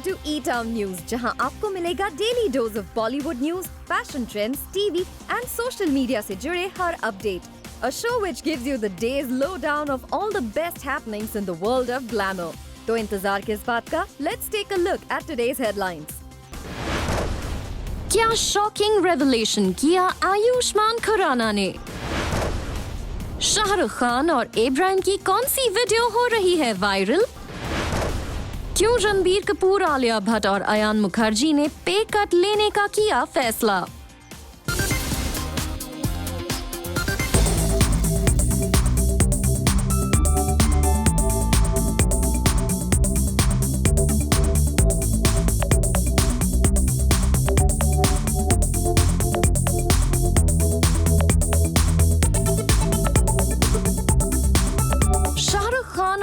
to E-Town News, जहां आपको मिलेगा daily dose of Bollywood news, fashion trends, TV and social media से जुड़े हर update. A show which gives you the day's lowdown of all the best happenings in the world of glamour. तो इंतजार किस बात का? Let's take a look at today's headlines. क्या shocking revelation किया आयुष्मान खुराना ने? शाहरुख खान और इब्राहिम की कौन सी वीडियो हो रही है वायरल? क्यों रणबीर कपूर, आलिया भट्ट और अयान मुखर्जी ने पे कट लेने का किया फैसला?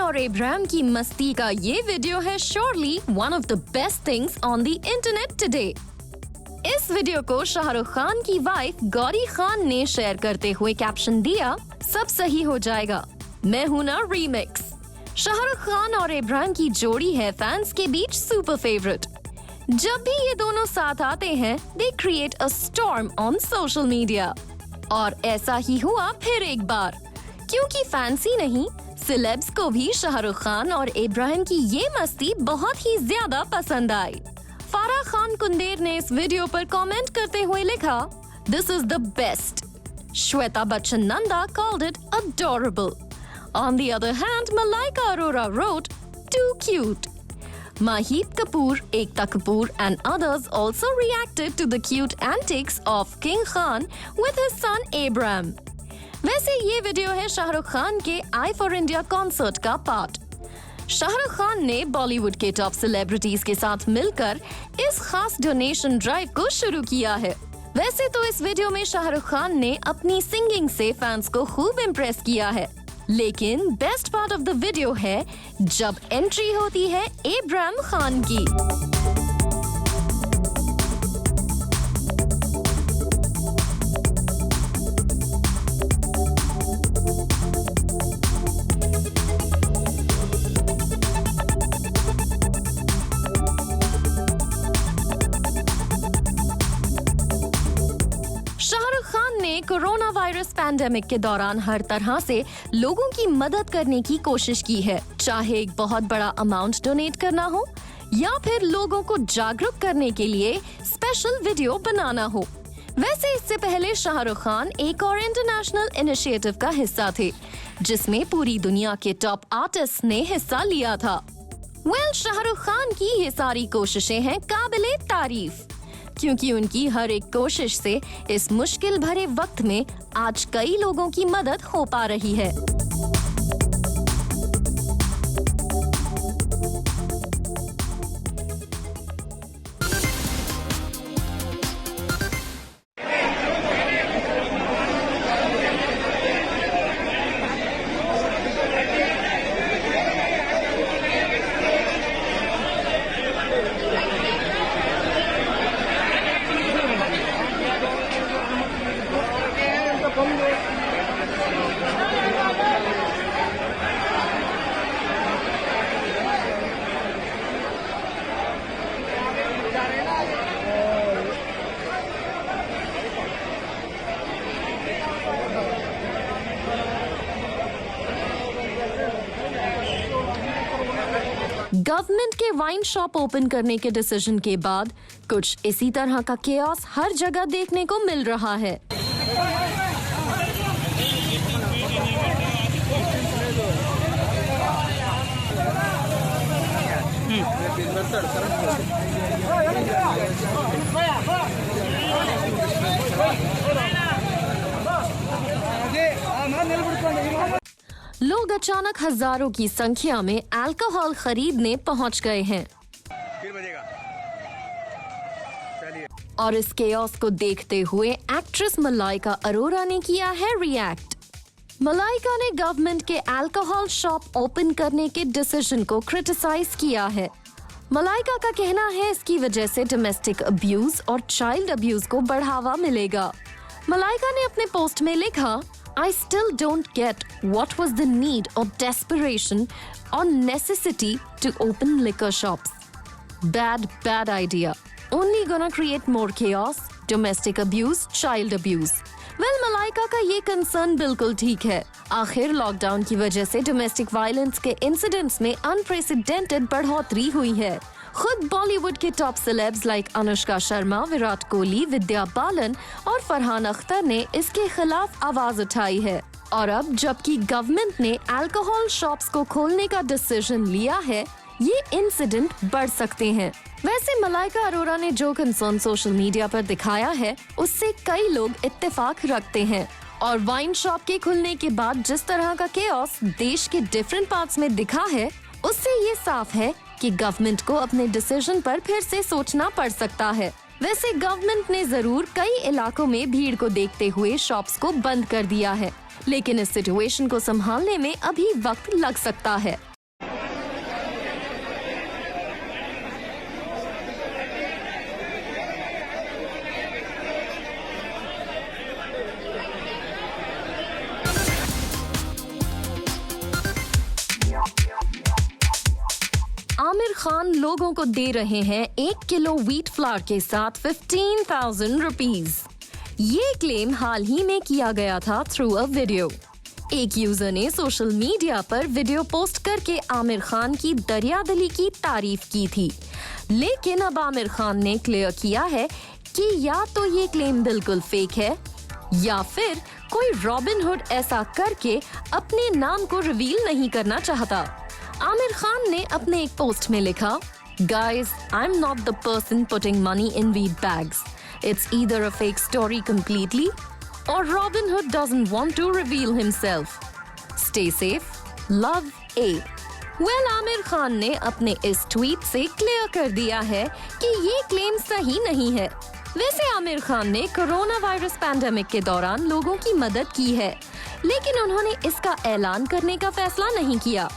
और इब्राहिम की मस्ती का ये वीडियो है surely one of the best things on the internet today. इस वीडियो को शाहरुख खान की वाइफ गौरी खान ने शेयर करते हुए कैप्शन दिया, सब सही हो जाएगा, मैं हूं ना रीमिक्स. शाहरुख खान और इब्राहिम की जोड़ी है फैंस के बीच सुपर फेवरेट. जब भी ये दोनों साथ आते हैं they create a storm on social media. और ऐसा ही हुआ फिर एक बार, क्योंकि फैंस ही नहीं सेलेब्स को भी शाहरुख खान और इब्राहिम की ये मस्ती बहुत ही ज्यादा पसंद आई. फारा खान कुंदेर ने इस वीडियो पर कमेंट करते हुए लिखा, this is the best. Shweta Bachchan Nanda called it adorable. On the other hand, Malaika Arora wrote, too cute. Mahit Kapoor, Ekta Kapoor and others also reacted to the cute antics of King Khan with his son Abraham. वैसे ये video है शाहरुख खान के I for India concert का part. Shahrukh Khan ने बॉलीवुड के top celebrities के साथ मिलकर इस खास डोनेशन ड्राइव को शुरू किया है. वैसे तो इस वीडियो में शाहरुख खान ने अपनी सिंगिंग से फैंस को खूब इम्प्रेस किया है, लेकिन best part of the video है जब एंट्री होती है इब्राहिम खान की. शाहरुख खान ने कोरोना वायरस पैंडेमिक के दौरान हर तरह से लोगों की मदद करने की कोशिश की है, चाहे एक बहुत बड़ा अमाउंट डोनेट करना हो या फिर लोगों को जागरूक करने के लिए स्पेशल वीडियो बनाना हो. वैसे इससे पहले शाहरुख खान एक और इंटरनेशनल इनिशिएटिव का हिस्सा थे, जिसमें पूरी दुनिया के टॉप आर्टिस्ट ने हिस्सा लिया था. शाहरुख खान की ये सारी कोशिशें हैं काबिले तारीफ, क्योंकि उनकी हर एक कोशिश से इस मुश्किल भरे वक्त में आज कई लोगों की मदद हो पा रही है. गवर्नमेंट के वाइन शॉप ओपन करने के डिसीजन के बाद कुछ इसी तरह का केओस हर जगह देखने को मिल रहा है. लोग अचानक हजारों की संख्या में अल्कोहल खरीदने पहुंच गए हैं. और इस केओस को देखते हुए एक्ट्रेस मलाइका अरोरा ने किया है रिएक्ट. मलाइका ने गवर्नमेंट के अल्कोहल शॉप ओपन करने के डिसीजन को क्रिटिसाइज किया है. मलाइका का कहना है इसकी वजह से डोमेस्टिक अब्यूज और चाइल्ड अब्यूज को बढ़ावा मिलेगा. मलाइका ने अपने पोस्ट में लिखा, I still don't get what was the need or desperation or necessity to open liquor shops. Bad idea. Only gonna create more chaos, domestic abuse, child abuse. Well, Malaika का ये concern बिल्कुल ठीक है। आखिर लॉकडाउन की वजह से डोमेस्टिक वायलेंस के इंसिडेंट्स में अनप्रेसिडेंटेड बढ़ोतरी हुई है। खुद बॉलीवुड के top celebs like Anushka Sharma, Virat Kohli, Vidya Balan और फरहान अख्तर ने इसके खिलाफ आवाज उठाई है। और अब जबकि गवर्नमेंट ने अल्कोहल शॉप्स को खोलने का डिसीजन लिया है, ये इंसिडेंट बढ़ सकते हैं। वैसे मलाइका अरोरा ने जो कंसर्न सोशल मीडिया पर दिखाया है, उससे कई लोग इत्तेफाक रखते हैं। और वाइन शॉप के खुलने के बाद जिस तरह का केओस देश के डिफरेंट पार्ट्स में दिखा है, उससे ये साफ है कि गवर्नमेंट को अपने डिसीजन पर फिर से सोचना पड़ सकता है। वैसे गवर्नमेंट ने जरूर कई इलाकों में भीड़ को देखते हुए शॉप्स को बंद कर दिया है, लेकिन इस सिचुएशन को संभालने में अभी वक्त लग सकता है। आमिर खान लोगों को दे रहे हैं 1 किलो व्हीट फ्लावर के साथ 15,000 रुपीज। ये क्लेम हाल ही में किया गया था थ्रू अ वीडियो। एक यूजर ने सोशल मीडिया पर वीडियो पोस्ट करके आमिर खान की दरियादिली की तारीफ की थी, लेकिन अब आमिर खान ने क्लियर किया है कि या तो ये क्लेम बिल्कुल फेक है या फिर कोई रॉबिन हुड ऐसा करके अपने नाम को रिवील नहीं करना चाहता। आमिर खान ने अपने एक पोस्ट में लिखा, Guys, I'm not the person putting money in weed bags. It's either a fake story completely or Robin Hood doesn't want to reveal himself. Stay safe. Love, A. Well, Aamir Khan ने अपने इस ट्वीट से clear कर दिया है कि ये claim सही नहीं है। वैसे आमिर खान ने कोरोना वायरस पैंडेमिक के दौरान लोगों की मदद की है, लेकिन उन्होंने इसका ऐलान करने का फैसला नहीं किया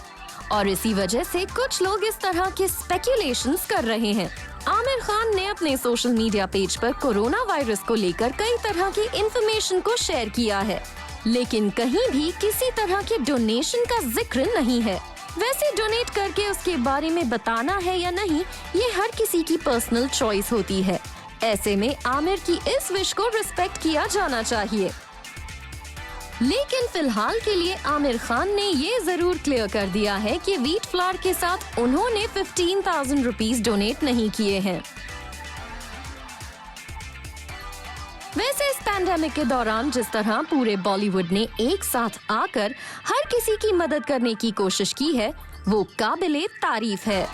और इसी वजह से कुछ लोग इस तरह के स्पेक्यूलेशंस कर रहे हैं। आमिर खान ने अपने सोशल मीडिया पेज पर कोरोना वायरस को लेकर कई तरह की इंफॉर्मेशन को शेयर किया है, लेकिन कहीं भी किसी तरह के डोनेशन का जिक्र नहीं है। वैसे डोनेट करके उसके बारे में बताना है या नहीं, ये हर किसी की पर्सनल चॉइस होती है। ऐसे में आमिर की इस विश को रिस्पेक्ट किया जाना चाहिए। लेकिन फिलहाल के लिए आमिर खान ने ये जरूर क्लियर कर दिया है कि व्हीट फ्लावर के साथ उन्होंने 15,000 रुपीज डोनेट नहीं किए हैं। वैसे इस पैंडेमिक के दौरान जिस तरह पूरे बॉलीवुड ने एक साथ आकर हर किसी की मदद करने की कोशिश की है, वो काबिले तारीफ है।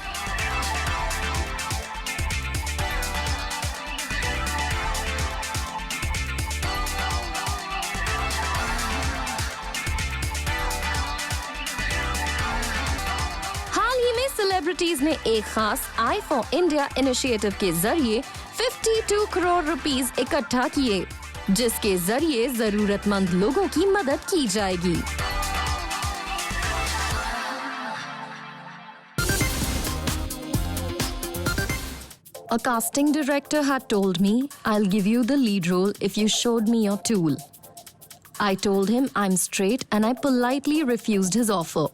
सेलिब्रिटीज ने एक खास आई फॉर इंडिया इनिशिएटिव के जरिए 52 करोड़ रुपीस इकट्ठा किए, जिसके जरिए जरूरतमंद लोगों की मदद की जाएगी। A casting director had told me, I'll give you the lead role if you showed me your tool. I told him I'm straight and I politely refused his offer.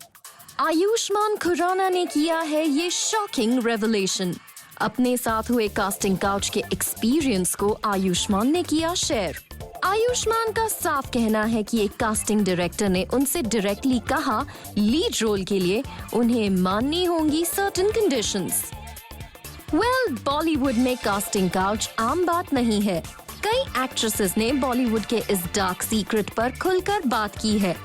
Ayushman Khurana ने किया है ये शॉकिंग रेवलेशन। अपने साथ हुए casting couch के experience को आयुष्मान ने किया शेयर। आयुष्मान का साफ कहना है कि एक कास्टिंग डायरेक्टर ने उनसे डायरेक्टली कहा लीड रोल के लिए उन्हें माननी होंगी सर्टेन कंडीशंस। वेल, बॉलीवुड में कास्टिंग काउच आम बात नहीं है। कई एक्ट्रेसेस ने बॉलीवुड के इस डार्क सीक्रेट पर खुलकर बात की है,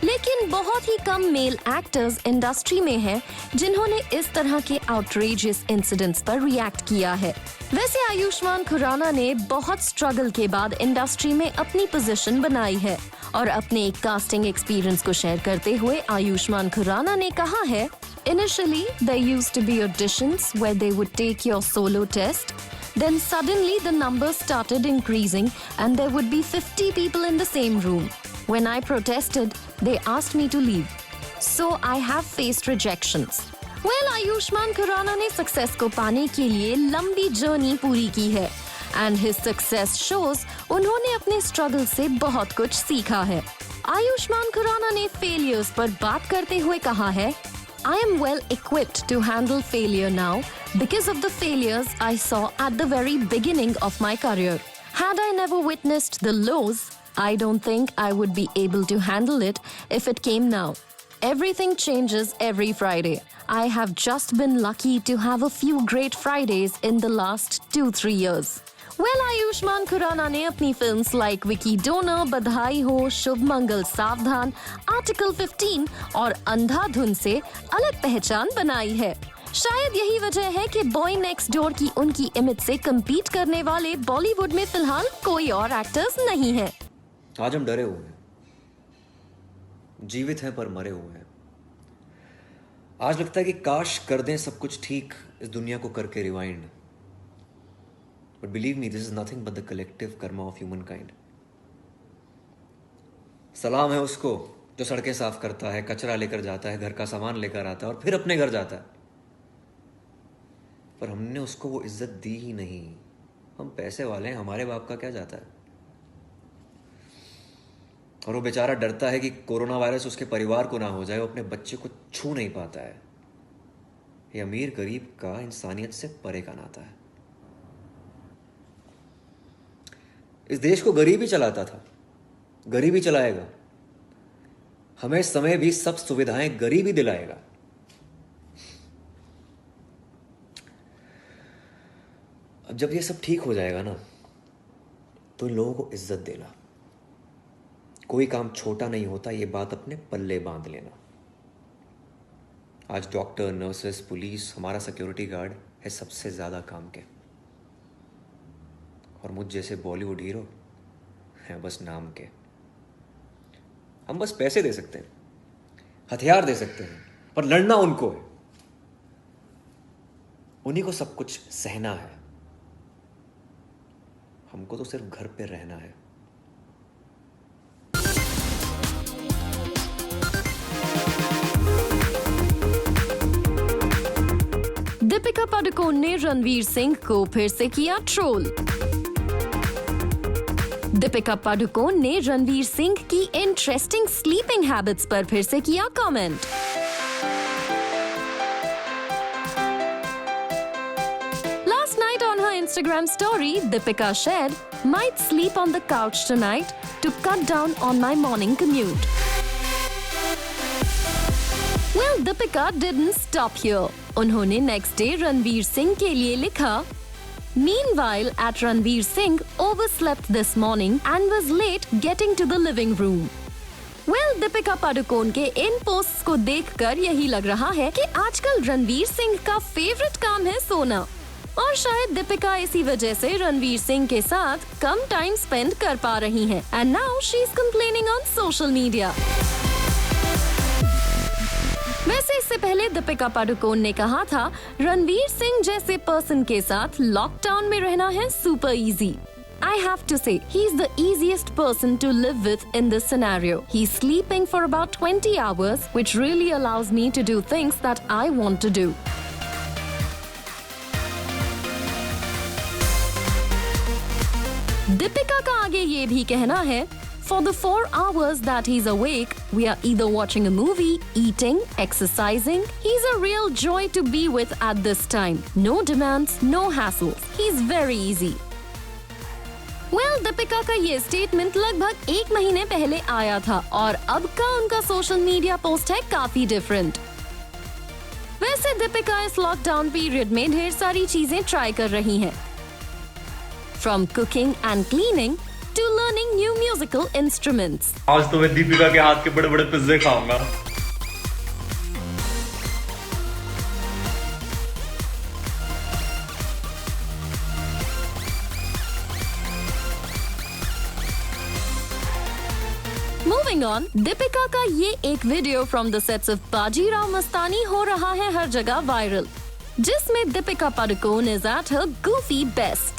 लेकिन बहुत ही कम मेल एक्टर्स इंडस्ट्री में हैं जिन्होंने इस तरह के आउटरेजियस इंसिडेंट्स पर रिएक्ट किया है। वैसे आयुष्मान खुराना ने बहुत स्ट्रगल के बाद इंडस्ट्री में अपनी पोजीशन बनाई है और अपने एक कास्टिंग एक्सपीरियंस को शेयर करते हुए आयुष्मान खुराना ने कहा है, Initially, there used to be auditions where they would take your solo test. Then suddenly the numbers started increasing and there would be 50 people in the same room. When I protested, they asked me to leave. So I have faced rejections. Well, Ayushman Khurana ने success को पाने के लिए लंबी journey पूरी की है and his success shows उन्होंने अपने स्ट्रगल से बहुत कुछ सीखा है। आयुष्मान खुराना ने फेलियर्स पर बात करते हुए कहा है, I am well equipped to handle failure now because of the failures I saw at the very beginning of my career. Had I never witnessed the lows, I don't think I would be able to handle it if it came now. Everything changes every Friday. I have just been lucky to have a few great Fridays in the last 2-3 years. Well, Ayushman Khurana ने अपनी films like Vicky donor, बधाई हो, शुभ मंगल सावधान, article 15 और अंधाधुन से अलग पहचान बनाई है। शायद यही वजह है कि बॉय नेक्स्ट डोर की उनकी इमेज से कम्पीट करने वाले बॉलीवुड में फिलहाल कोई और एक्टर्स नहीं है। आज हम डरे हुए हैं, जीवित हैं पर मरे हुए हैं। आज लगता है कि काश कर दें सब कुछ ठीक, इस दुनिया को करके rewind. But believe me, this is nothing but the collective Karma of human kind. सलाम है उसको जो सड़कें साफ करता है, कचरा लेकर जाता है, घर का सामान लेकर आता है और फिर अपने घर जाता है। पर हमने उसको वो इज्जत दी ही नहीं। हम पैसे वाले हैं, हमारे बाप का क्या जाता है। और वो बेचारा डरता है कि कोरोना वायरस उसके परिवार को ना हो जाए, वो अपने बच्चे को छू नहीं पाता है। ये अमीर गरीब का इंसानियत से परे का नाता है। इस देश को गरीब ही चलाता था, गरीब ही चलाएगा। हमें इस समय भी सब सुविधाएं गरीब ही दिलाएगा। अब जब ये सब ठीक हो जाएगा ना, तो इन लोगों को इज्जत देना। कोई काम छोटा नहीं होता, ये बात अपने पल्ले बांध लेना। आज डॉक्टर, नर्सेस, पुलिस, हमारा सिक्योरिटी गार्ड है सबसे ज्यादा काम के। और मुझ जैसे बॉलीवुड हीरो हैं बस नाम के। हम बस पैसे दे सकते हैं, हथियार दे सकते हैं, पर लड़ना उनको है। उन्हीं को सब कुछ सहना है, हमको तो सिर्फ घर पे रहना है। दीपिका पादुकोण ने रणवीर सिंह को फिर से किया ट्रोल। दीपिका पादुकोण ने रणवीर सिंह की इंटरेस्टिंग स्लीपिंग हैबिट्स पर फिर से किया comment. Last night on her Instagram story, Deepika shared, "Might sleep on the couch tonight to cut down on my morning commute." Well, Deepika didn't stop here. उन्होंने next day Ranveer Singh के लिए लिखा, Meanwhile, at Ranveer Singh overslept this morning and was late getting to the living room. Well, Deepika Padukone के इन posts को देखकर यही लग रहा है कि आजकल रणवीर सिंह का फेवरेट काम है सोना। और शायद दीपिका इसी वजह से रणवीर सिंह के साथ कम टाइम स्पेंड कर पा रही हैं। And now she's complaining on social media. वैसे इससे पहले दीपिका पादुकोण ने कहा था, रणवीर सिंह जैसे पर्सन के साथ लॉकडाउन में रहना है super easy. I have to say, he's the easiest person to live with in this scenario. He's sleeping for about 20 hours, which really allows me to do things that I want to do. Deepika का आगे ये भी कहना है, For the 4 hours that he's awake, we are either watching a movie, eating, exercising. He's a real joy to be with at this time. No demands, no hassles. He's very easy. Well, Deepika का ये statement लगभग 1 महीने पहले आया था और अब का उनका सोशल मीडिया पोस्ट है काफी डिफरेंट। वैसे दीपिका इस लॉकडाउन पीरियड में ढेर सारी चीजें ट्राई कर रही हैं। From cooking and cleaning to learning new musical instruments. आज तो मैं दीपिका के हाथ के बड़े बड़े पिज्जे खाऊंगा। Moving on, दीपिका का ये एक video from the sets of Bajirao Mastani हो रहा है हर जगह वायरल, जिसमें Deepika Padukone is at her goofy best.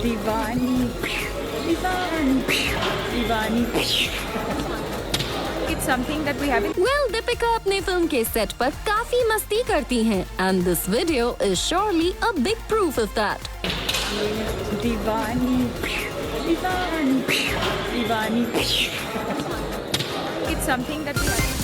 Deewani Deewani Deewani It's something that we haven't. Well, Deepika अपने फिल्म के सेट पर काफी मस्ती करती हैं, and this video is surely a big proof of that. Deewani Deewani Deewani It's something that we haven't.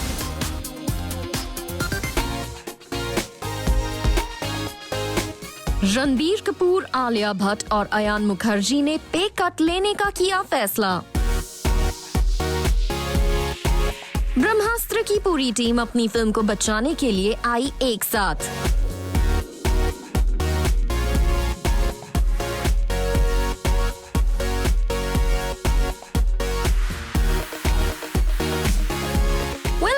Ranbir Kapoor, Alia Bhatt और अयान मुखर्जी ने पे कट लेने का किया फैसला। ब्रह्मास्त्र की पूरी टीम अपनी फिल्म को बचाने के लिए आई एक साथ।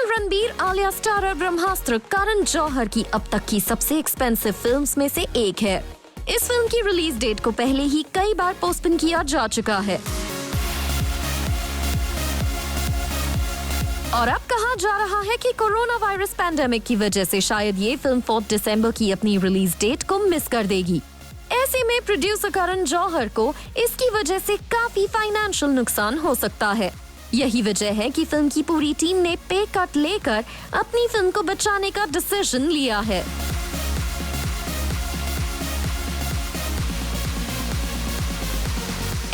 रणबीर आलिया स्टारर ब्रह्मास्त्र करण जौहर की अब तक की सबसे एक्सपेंसिव फिल्म्स में से एक है। इस फिल्म की रिलीज डेट को पहले ही कई बार पोस्टपोन किया जा चुका है और अब कहा जा रहा है कि कोरोना वायरस पैंडेमिक की वजह से शायद ये फिल्म 4 दिसंबर की अपनी रिलीज डेट को मिस कर देगी। ऐसे में प्रोड्यूसर करण जौहर को इसकी वजह से काफी फाइनेंशियल नुकसान हो सकता है। यही वजह है कि फिल्म की पूरी टीम ने पे कट लेकर अपनी फिल्म को बचाने का डिसीजन लिया है।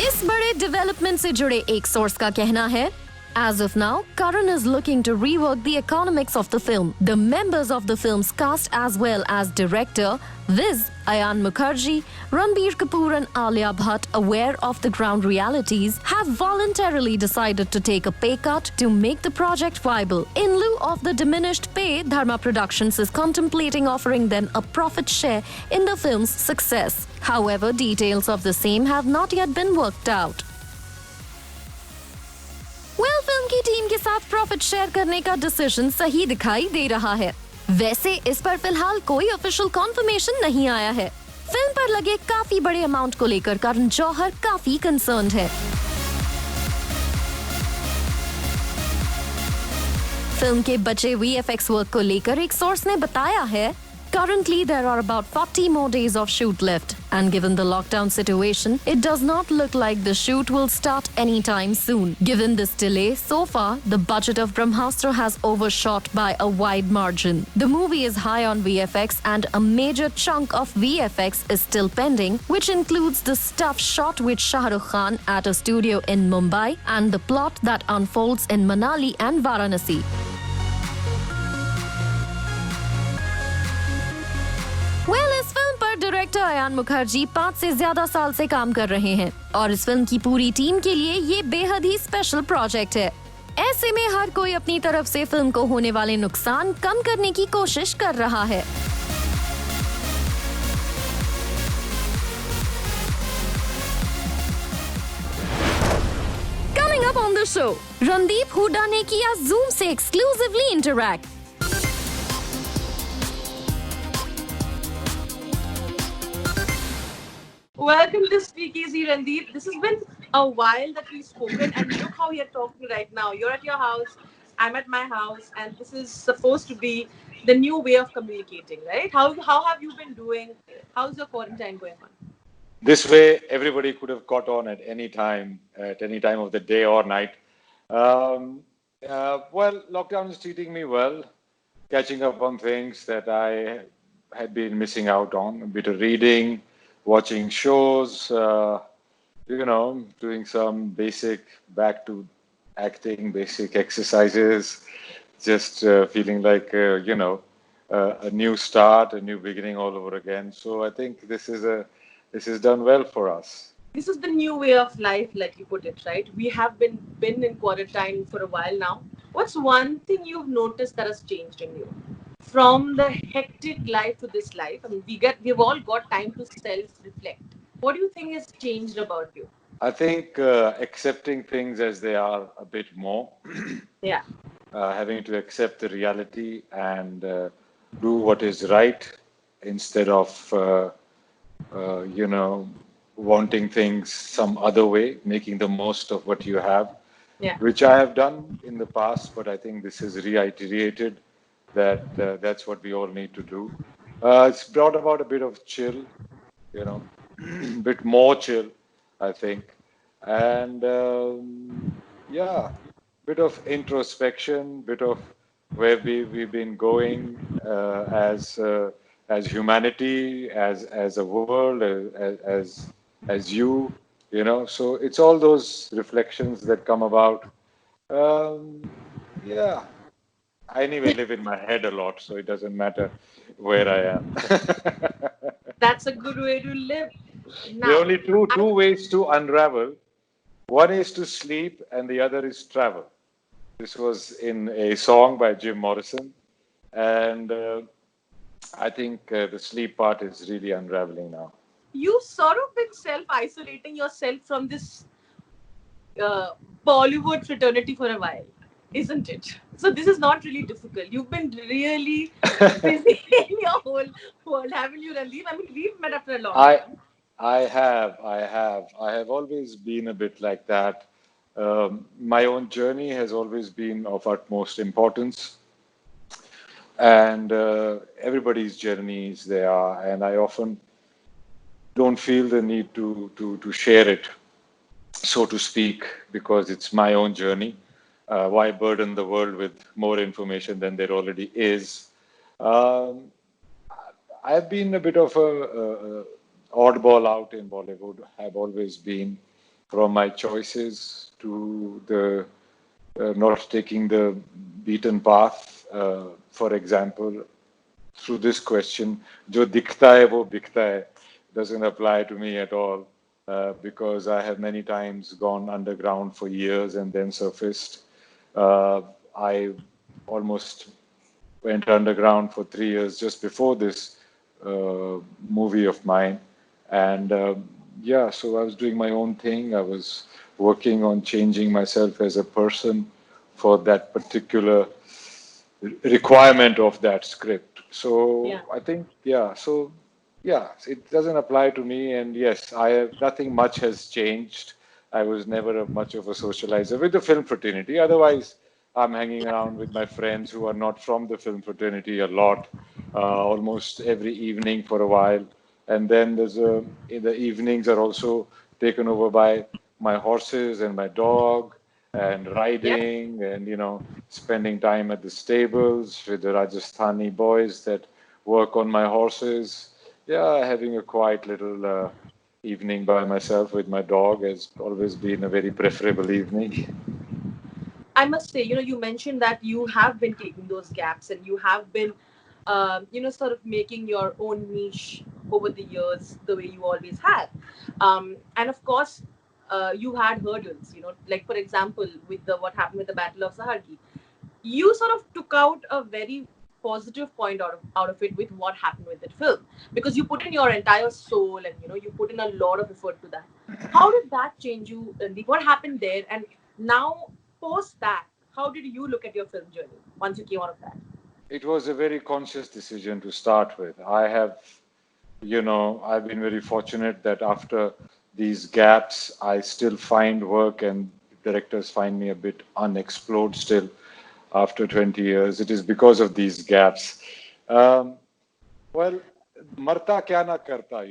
इस बड़े डेवलपमेंट से जुड़े एक सोर्स का कहना है, As of now, Karan is looking to rework the economics of the film. The members of the film's cast as well as director, viz. Ayan Mukherjee, Ranbir Kapoor and Alia Bhatt, aware of the ground realities, have voluntarily decided to take a pay cut to make the project viable. In lieu of the diminished pay, Dharma Productions is contemplating offering them a profit share in the film's success. However, details of the same have not yet been worked out. Film की team के साथ profit share करने का decision सही दिखाई दे रहा है। वैसे इस पर फिलहाल कोई ऑफिशियल कॉन्फर्मेशन नहीं आया है। फिल्म पर लगे काफी बड़े अमाउंट को लेकर करण जौहर काफी कंसर्न्ड है। फिल्म के बचे VFX वर्क को लेकर एक सोर्स ने बताया है, Currently, there are about 40 more days of shoot left, and given the lockdown situation, it does not look like the shoot will start anytime soon. Given this delay, so far, the budget of Brahmastra has overshot by a wide margin. The movie is high on VFX, and a major chunk of VFX is still pending, which includes the stuff shot with Shah Rukh Khan at a studio in Mumbai and the plot that unfolds in Manali and Varanasi. इस film पर director Ayan Mukherjee 5 से ज्यादा साल से काम कर रहे हैं और इस फिल्म की पूरी टीम के लिए ये बेहद ही स्पेशल प्रोजेक्ट है। ऐसे में हर कोई अपनी तरफ से फिल्म को होने वाले नुकसान कम करने की कोशिश कर रहा है। Coming up on the show, Randeep Hooda ने किया जूम से exclusively interact. Welcome to Speakeasy, Randeep. This has been a while that we've spoken, and look how we are talking right now. You're at your house, I'm at my house, and this is supposed to be the new way of communicating, right? How have you been doing? How's your quarantine going on? This way, everybody could have got on at any time of the day or night. Well, lockdown is treating me well, catching up on things that I had been missing out on, a bit of reading, watching shows, doing some basic back to acting, basic exercises, just feeling like, a new start, a new beginning all over again. So I think this is done well for us. This is the new way of life, like you put it, right? We have been in quarantine for a while now. What's one thing you've noticed that has changed in you? From the hectic life to this life, I mean, we've all got time to self-reflect. What do you think has changed about you? I think accepting things as they are a bit more. Yeah. Having to accept the reality and do what is right instead of, wanting things some other way, making the most of what you have, which I have done in the past, but I think this is reiterated that that's what we all need to do. It's brought about a bit of chill, a bit more chill, I think. And bit of introspection, bit of where we've been going as humanity, as a world, as you, So it's all those reflections that come about. I anyway live in my head a lot, so it doesn't matter where I am. That's a good way to live. There are Now, only two ways to unravel. One is to sleep, and the other is travel. This was in a song by Jim Morrison, and I think the sleep part is really unraveling now. you sort of been self-isolating yourself from this Bollywood fraternity for a while, isn't it? So this is not really difficult. You've been really busy in your whole world, haven't you, Randeep? I mean, we've met after a long I time. I have always been a bit like that. My own journey has always been of utmost importance, and everybody's journeys they are, and I often don't feel the need to share it, so to speak, because it's my own journey. Why burden the world with more information than there already is? Um, I've been a bit of a oddball out in Bollywood. Have always been, from my choices to the not taking the beaten path. For example, through this question, "Jo dikhta hai wo bikta hai" doesn't apply to me at all, because I have many times gone underground for years and then surfaced. I almost went underground for 3 years just before this movie of mine. And yeah, so I was doing my own thing. I was working on changing myself as a person for that particular requirement of that script. So Yeah. I think, yeah, so yeah, it doesn't apply to me. And yes, I have nothing much has changed. I was never much of a socializer with the film fraternity. Otherwise, I'm hanging around with my friends who are not from the film fraternity a lot, almost every evening for a while. And then the evenings are also taken over by my horses and my dog and Yep. riding and, spending time at the stables with the Rajasthani boys that work on my horses. Yeah, having a quiet little evening by myself with my dog has always been a very preferable evening. I must say, you mentioned that you have been taking those gaps and you have been, sort of making your own niche over the years, the way you always have. And of course, you had hurdles, like for example, with the what happened with the Battle of Saharki. You sort of took out a very positive point out of it with what happened with that film because you put in your entire soul and you put in a lot of effort to that. How did that change you, Randeep? What happened there? And now, post that, how did you look at your film journey once you came out of that? It was a very conscious decision to start with. I've been very fortunate that after these gaps, I still find work and directors find me a bit unexplored still after 20 years. It is because of these gaps. Um, well, Marta kya na karta,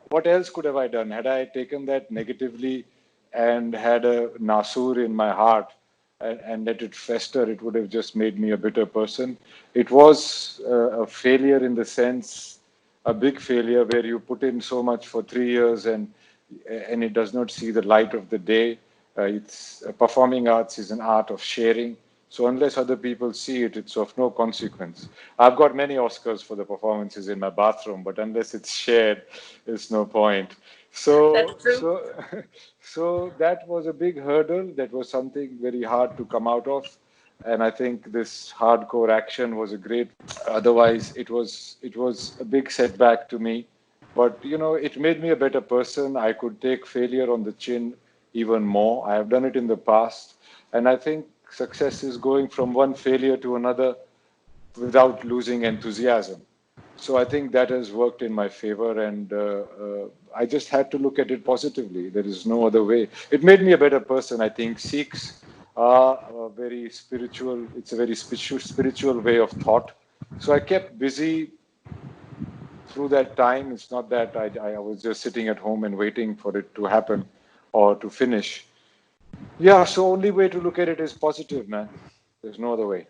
what else could have I done? Had I taken that negatively and had a Nasur in my heart and let it fester, it would have just made me a bitter person. It was a failure in the sense, a big failure where you put in so much for 3 years and it does not see the light of the day. It's performing arts is an art of sharing. So unless other people see it, it's of no consequence. I've got many Oscars for the performances in my bathroom, but unless it's shared, there's no point. So, That's true. so, so that was a big hurdle. That was something very hard to come out of, and I think this hardcore action was a great. Otherwise, it was a big setback to me, but it made me a better person. I could take failure on the chin even more. I have done it in the past, and I think success is going from one failure to another without losing enthusiasm. So I think that has worked in my favor, and I just had to look at it positively. There is no other way. It made me a better person. I think Sikhs are a very spiritual. It's a very spiritual way of thought. So I kept busy through that time. It's not that I was just sitting at home and waiting for it to happen or to finish. Yeah, so only way to look at it is positive, man. There's no other way.